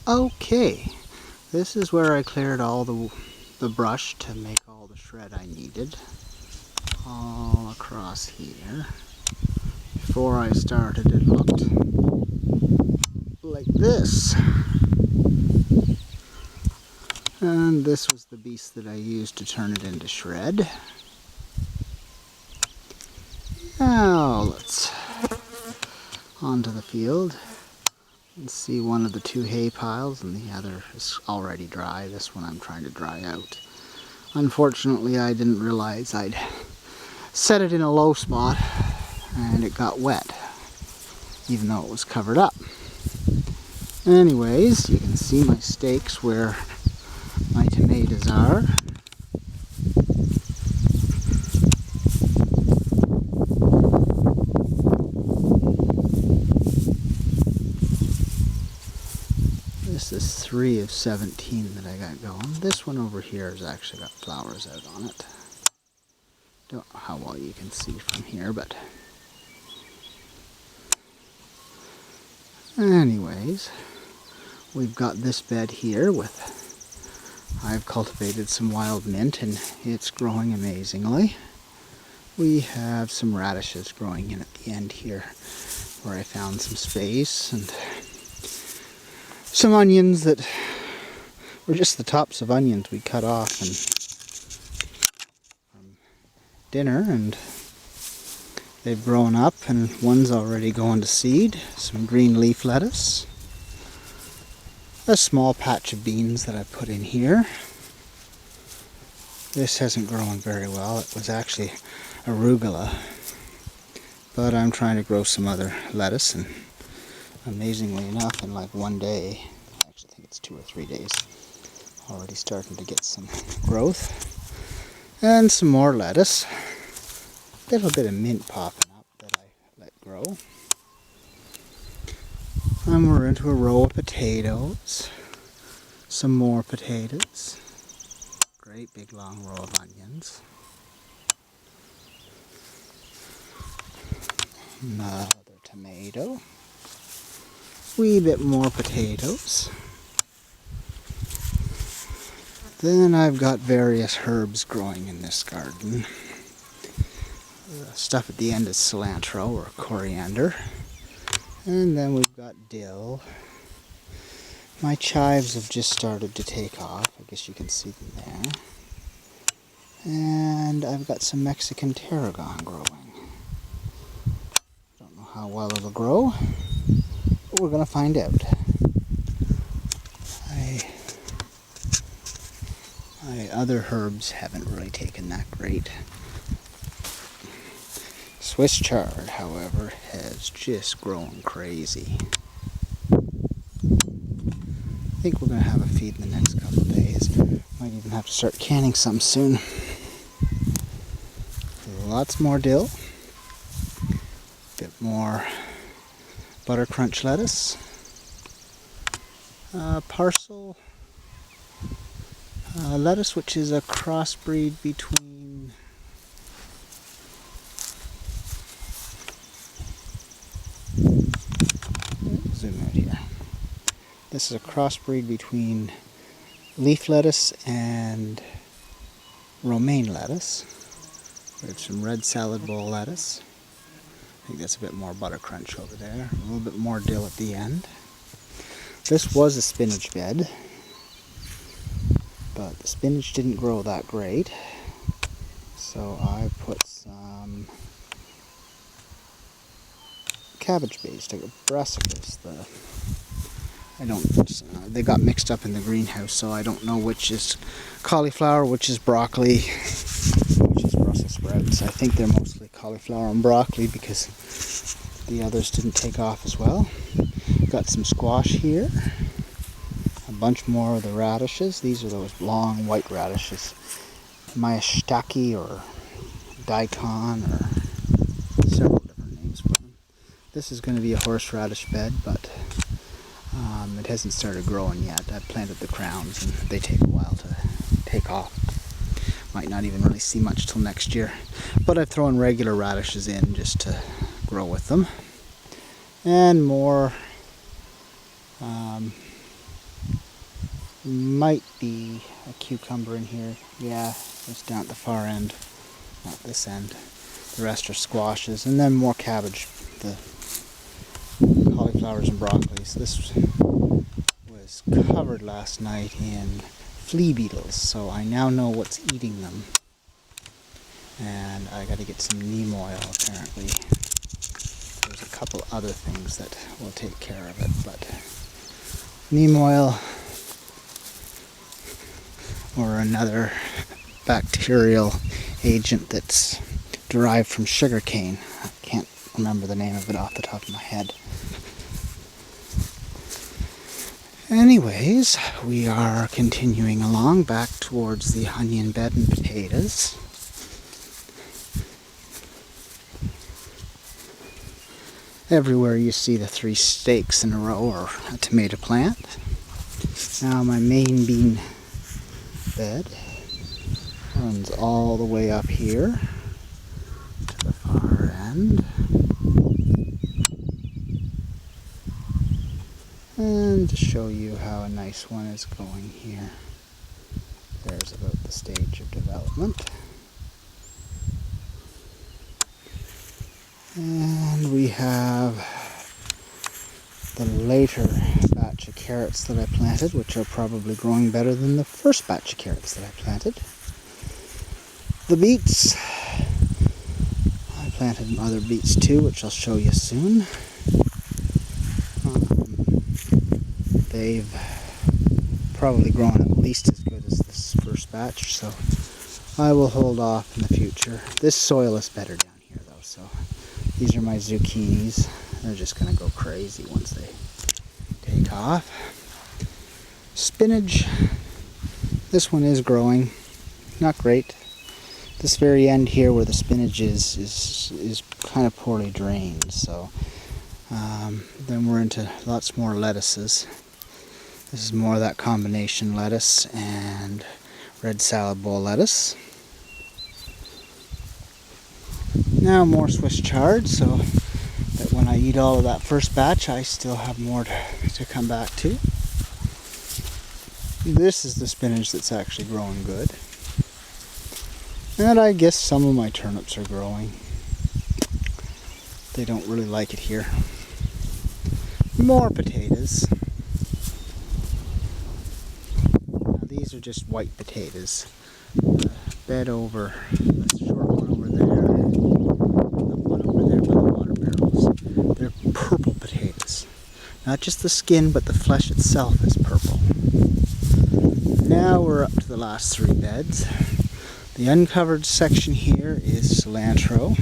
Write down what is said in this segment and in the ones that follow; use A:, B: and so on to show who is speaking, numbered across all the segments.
A: Okay, this is where I cleared all the brush to make all the shred I needed. All across here. Before I started, it looked like this. And this was the beast that I used to turn it into shred. Now let's onto the field and see one of the two hay piles, and the other is already dry. This one I'm trying to dry out. Unfortunately, I didn't realize I'd set it in a low spot and it got wet, even though it was covered up. Anyways, you can see my stakes where my tomatoes are. This is 3 of 17 that I got going. This one over here has actually got flowers out on it. Don't know how well you can see from here, but anyways, we've got this bed here with, I've cultivated some wild mint and it's growing amazingly. We have some radishes growing in at the end here where I found some space, and some onions that were just the tops of onions we cut off from dinner, and they've grown up and one's already going to seed. Some green leaf lettuce. A small patch of beans that I put in here. This hasn't grown very well. It was actually arugula. But I'm trying to grow some other lettuce, and amazingly enough, in like one day, I actually think it's 2 or 3 days, already starting to get some growth. And some more lettuce. A little bit of mint popping up that I let grow. And we're into a row of potatoes. Some more potatoes. Great big long row of onions. Another tomato. Wee bit more potatoes. Then I've got various herbs growing in this garden. The stuff at the end is cilantro or coriander. And then we've got dill. My chives have just started to take off. I guess you can see them there. And I've got some Mexican tarragon growing. Don't know how well it'll grow, but we're going to find out. My other herbs haven't really taken that great. Swiss chard, however, has just grown crazy. I think we're going to have a feed in the next couple of days. Might even have to start canning some soon. Lots more dill. Bit more butter crunch lettuce. Parcel lettuce, which is a crossbreed between zoom out here. This is a crossbreed between leaf lettuce and romaine lettuce. We have some red salad bowl lettuce. I think that's a bit more butter crunch over there. A little bit more dill at the end. This was a spinach bed, but the spinach didn't grow that great. So I put some cabbage based, brassicas. They got mixed up in the greenhouse, so I don't know which is cauliflower, which is broccoli, which is Brussels sprouts. I think they're mostly cauliflower and broccoli because the others didn't take off as well. Got some squash here. A bunch more of the radishes. These are those long white radishes. Mayashtaki or daikon, or several different names for them. This is going to be a horseradish bed, but it hasn't started growing yet. I've planted the crowns and they take a while to take off. Might not even really see much till next year. But I've thrown regular radishes in just to grow with them. And more might be a cucumber in here. Yeah, it's down at the far end, not this end. The rest are squashes, and then more cabbage, the cauliflowers and broccolis. This was covered last night in flea beetles, so I now know what's eating them. And I gotta get some neem oil, apparently. There's a couple other things that will take care of it, but neem oil or another bacterial agent that's derived from sugarcane. I can't remember the name of it off the top of my head. Anyways, we are continuing along back towards the onion bed and potatoes. Everywhere you see the 3 stakes in a row are a tomato plant. Now my main bean bed runs all the way up here to the far end. And to show you how a nice one is going here. There's about the stage of development. And we have the later batch of carrots that I planted, which are probably growing better than the first batch of carrots that I planted. The beets, I planted other beets too, which I'll show you soon. They've probably grown at least as good as this first batch, so I will hold off in the future. This soil is better down here though, so these are my zucchinis. They're just going to go crazy once they take off. Spinach, this one is growing, not great. This very end here where the spinach is kind of poorly drained, so then we're into lots more lettuces. This is more of that combination lettuce and red salad bowl lettuce. Now more Swiss chard, so that when I eat all of that first batch, I still have more to come back to. This is the spinach that's actually growing good. And I guess some of my turnips are growing. They don't really like it here. More potatoes. Now these are just white potatoes. Bed over, the short one over there, the one over there by the water barrels. They're purple potatoes. Not just the skin, but the flesh itself is purple. Now we're up to the last 3 beds. The uncovered section here is cilantro.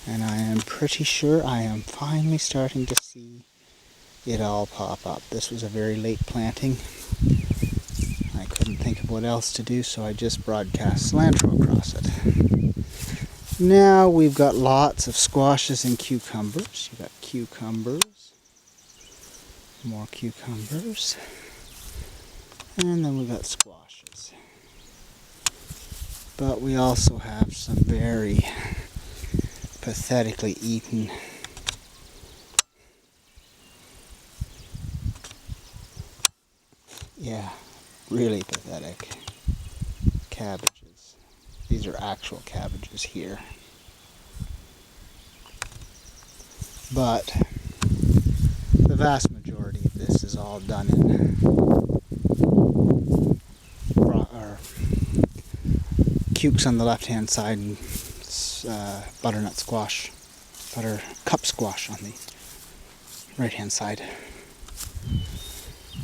A: And I am pretty sure I am finally starting to see it all pop up. This was a very late planting. I couldn't think of what else to do, so I just broadcast cilantro across it. Now we've got lots of squashes and cucumbers. You've got cucumbers, more cucumbers, and then we've got squashes. But we also have some very pathetically eaten really pathetic cabbages. These are actual cabbages here. But the vast majority of this is all done in cukes on the left hand side and butternut squash, cup squash on the right hand side.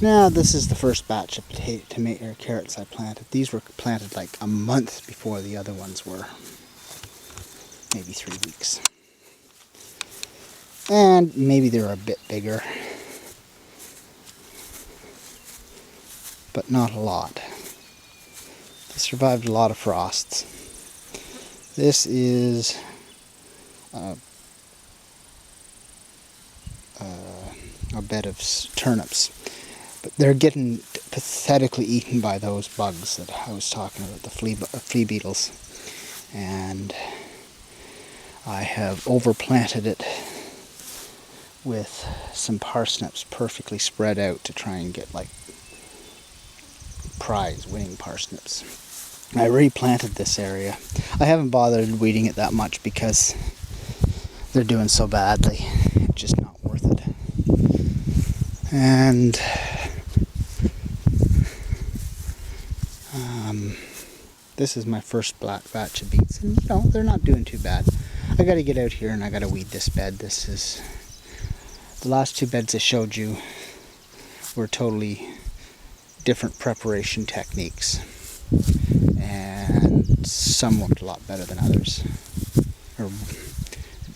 A: Now this is the first batch of carrots I planted. These were planted like a month before the other ones were, maybe 3 weeks. And maybe they're a bit bigger, but not a lot. They survived a lot of frosts. This is a bed of turnips, but they're getting pathetically eaten by those bugs that I was talking about, the flea beetles. And I have overplanted it with some parsnips perfectly spread out to try and get like prize winning parsnips. I replanted this area. I haven't bothered weeding it that much because they're doing so badly. It's just not worth it. And this is my first black batch of beets, and you know, they're not doing too bad. I gotta get out here and I gotta weed this bed. This is the last two beds I showed you were totally different preparation techniques, and some worked a lot better than others, or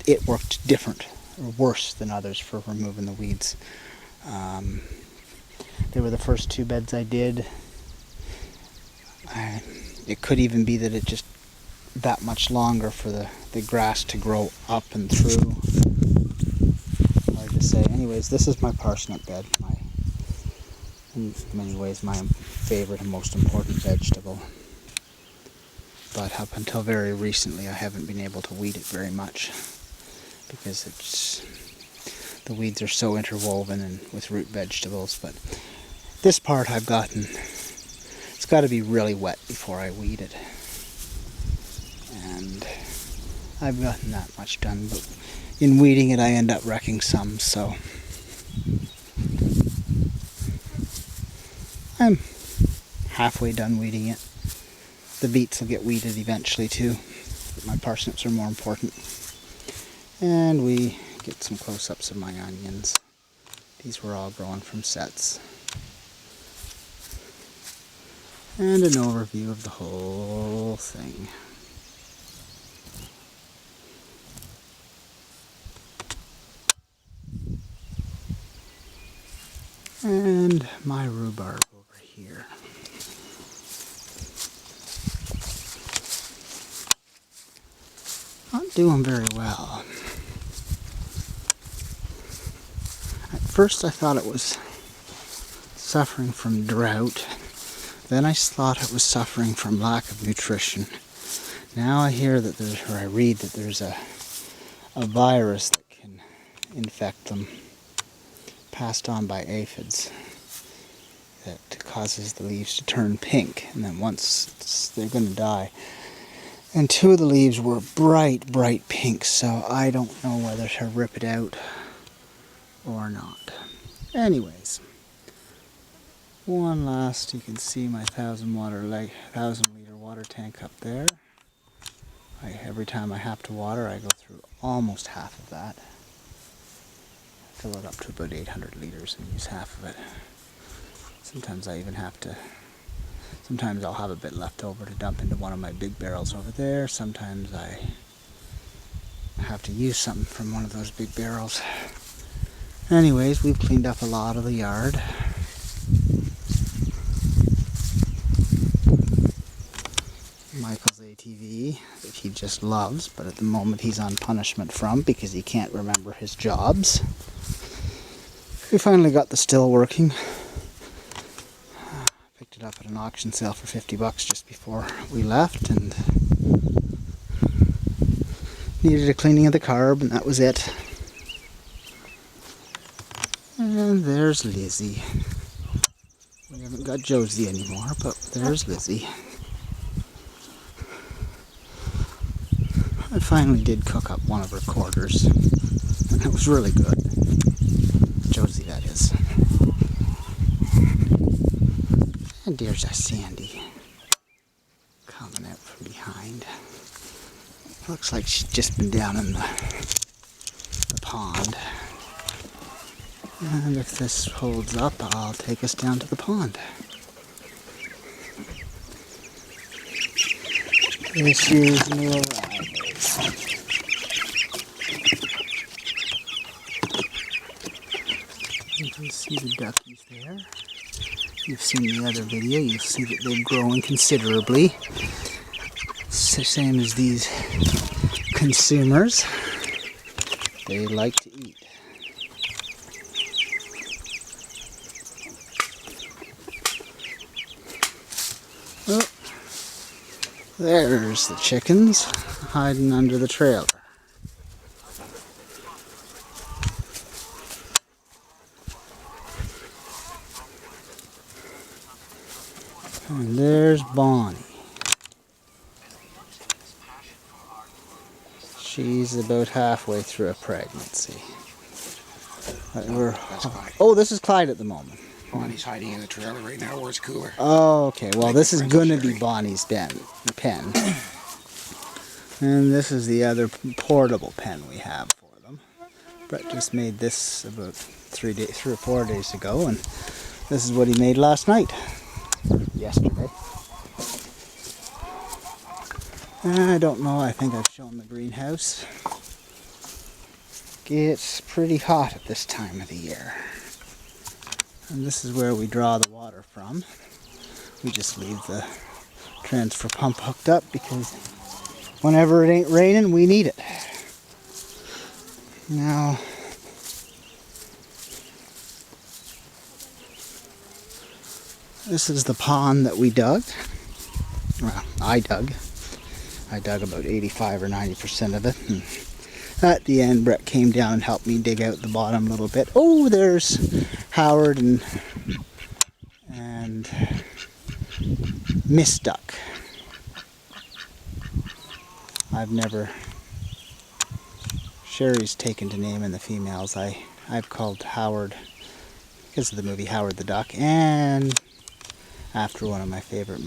A: it worked different or worse than others for removing the weeds. They were the first two beds I did. It could even be that it just that much longer for the grass to grow up and through. Hard to say. Anyways, this is my parsnip bed. In many ways my favorite and most important vegetable. But up until very recently I haven't been able to weed it very much because the weeds are so interwoven and with root vegetables. But this part I've gotten, it's got to be really wet before I weed it. And I've gotten that much done, but in weeding it I end up wrecking some, so I'm halfway done weeding it. The beets will get weeded eventually too, but my parsnips are more important. And we get some close-ups of my onions. These were all growing from sets. And an overview of the whole thing. And my rhubarb over here. Not doing very well. At first I thought it was suffering from drought. Then I thought it was suffering from lack of nutrition. Now I hear that there's, or I read that there's a virus that can infect them, passed on by aphids, that causes the leaves to turn pink, and then once they're going to die. And two of the leaves were bright pink, so I don't know whether to rip it out or not. Anyways, one last, you can see my 1,000-liter water tank up there. Every time I have to water, I go through almost half of that. Fill it up to about 800 liters and use half of it. Sometimes I even have to, sometimes I'll have a bit left over to dump into one of my big barrels over there. Sometimes I have to use something from one of those big barrels. Anyways, we've cleaned up a lot of the yard. Michael's ATV that he just loves, but at the moment he's on punishment from because he can't remember his jobs. We finally got the still working. Picked it up at an auction sale for $50 just before we left, and needed a cleaning of the carb, and that was it. And there's Lizzie. We haven't got Josie anymore, but there's Lizzie. I finally did cook up one of her quarters, and it was really good. Josie, that is. And there's a Sandy coming out from behind. Looks like she's just been down in the pond. And if this holds up, I'll take us down to the pond. This is new arrivals. You can see the duckies there. You've seen the other video, you'll see that they've grown considerably. It's the same as these consumers. They like to eat. Oh, there's the chickens hiding under the trailer. And there's Bonnie. She's about halfway through a pregnancy. Oh, this is Clyde at the moment.
B: Bonnie's hiding in the trailer right now where it's cooler.
A: Oh, okay. Well, this is going to be Bonnie's pen. And this is the other portable pen we have for them. Brett just made this about 3 or 4 days ago, and this is what he made last night. Yesterday. I don't know. I think I've shown the greenhouse. It's pretty hot at this time of the year. And this is where we draw the water from. We just leave the transfer pump hooked up because whenever it ain't raining, we need it. Now, this is the pond that we dug. Well, I dug. I dug about 85 or 90% of it. And at the end, Brett came down and helped me dig out the bottom a little bit. Oh, there's Howard and Miss Duck. I've never... Sherry's taken to naming the females. I've called Howard, because of the movie Howard the Duck, and after one of my favorite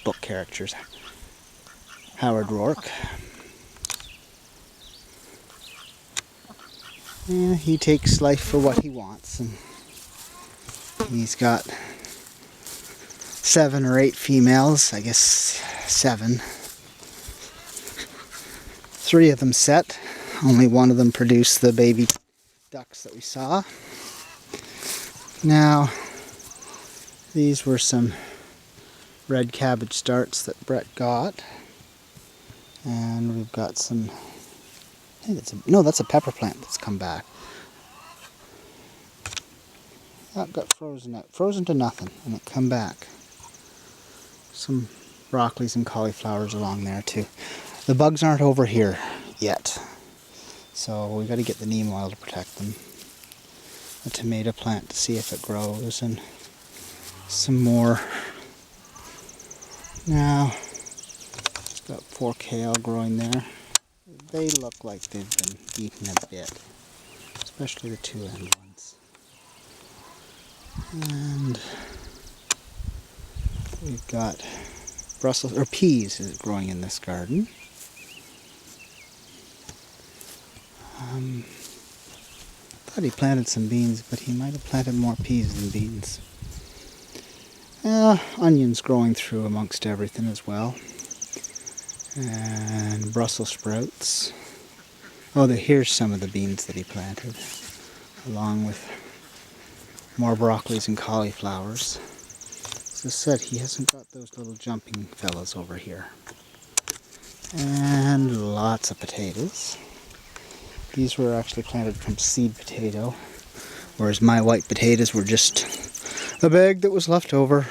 A: book characters, Howard Rourke. Yeah, he takes life for what he wants, and he's got 7 or 8 females, I guess 7. 3 of them set. Only one of them produced the baby ducks that we saw. Now, these were some red cabbage starts that Brett got. And we've got some... I think that's a pepper plant that's come back. That got frozen out. Frozen to nothing, and it come back. Some broccolis and cauliflowers along there too. The bugs aren't over here yet, so we got to get the neem oil to protect them. A tomato plant to see if it grows, and some more. Now, it's got 4 kale growing there. They look like they've been eaten a bit, especially the 2-end ones. And we've got Brussels, or peas is growing in this garden. Thought he planted some beans, but he might have planted more peas than beans. Onions growing through amongst everything as well. And Brussels sprouts. Oh, here's some of the beans that he planted, along with more broccolis and cauliflowers. As I said, he hasn't got those little jumping fellas over here. And lots of potatoes. These were actually planted from seed potato, whereas my white potatoes were just a bag that was left over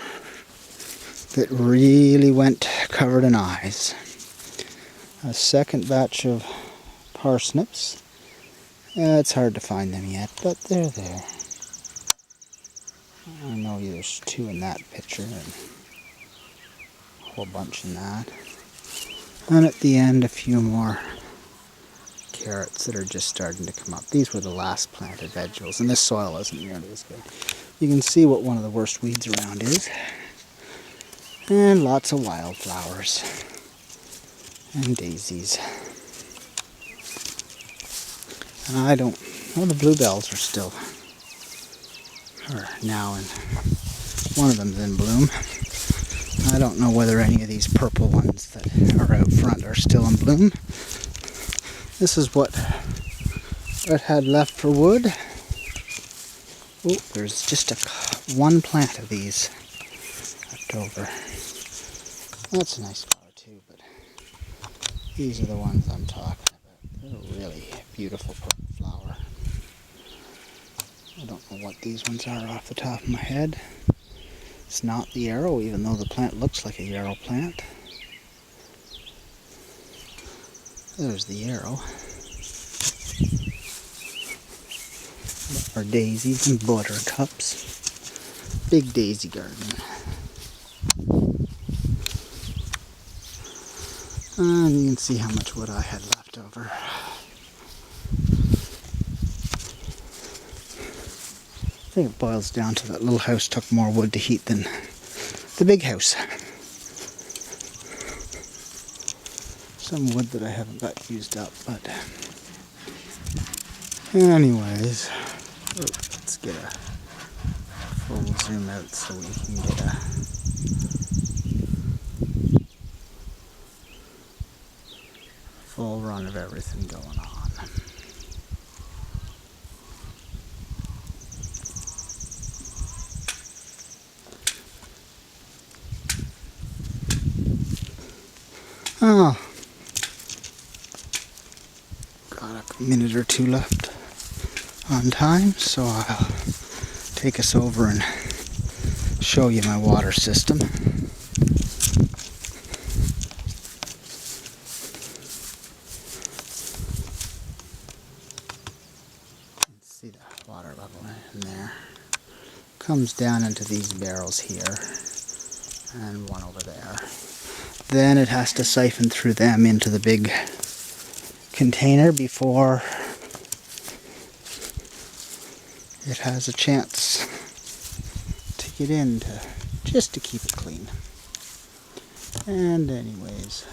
A: that really went covered in eyes. A second batch of parsnips. It's hard to find them yet, but they're there. I know there's 2 in that picture and a whole bunch in that. And at the end, a few more carrots that are just starting to come up. These were the last planted vegetables, and this soil isn't nearly as good. You can see what one of the worst weeds around is. And lots of wildflowers. And daisies. And the bluebells are still, or now, and one of them's in bloom. I don't know whether any of these purple ones that are out front are still in bloom. This is what Brett had left for wood. Oh, there's just one plant of these left over. That's a nice flower too, but these are the ones I'm talking about. They're a really beautiful purple flower. I don't know what these ones are off the top of my head. It's not the yarrow, even though the plant looks like a yarrow plant. There's the yarrow. Or daisies and buttercups. big daisy garden. And you can see how much wood I had left over. I think it boils down to that little house took more wood to heat than the big house. Some wood that I haven't got used up, but anyways, let's get a full zoom out so we can get a full run of everything going on. Oh, got a minute or two left on time, so I'll take us over and show you my water system. See the water level in there. Comes down into these barrels here and one over there. Then it has to siphon through them into the big container before it has a chance to get in just to keep it clean. And anyways,